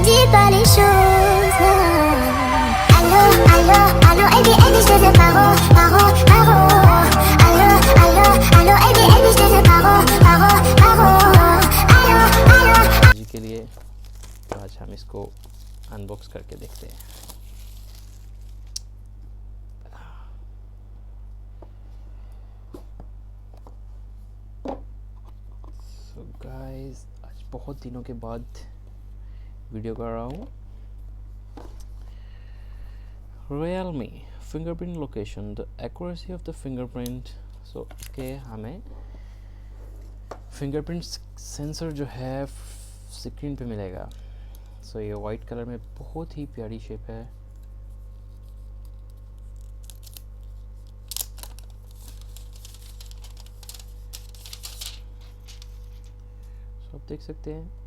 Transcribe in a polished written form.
dis pas les choses. Allô, allô, allô, Eddie, Eddie, je te dis paro, paro, paro. Allô, allô, allô, Eddie, Eddie, je te dis paro, paro, paro. Allô, allô. जी के लिए आज हम इसको unbox करके देखते हैं। So guys, आज बहुत दिनों के बाद वीडियो कर रहा हूँ। Realme fingerprint location, the accuracy of the fingerprint। सो इसके हमें फिंगरप्रिंट सेंसर जो है स्क्रीन पे मिलेगा। सो ये वाइट कलर में बहुत ही प्यारी शेप है। आप देख सकते हैं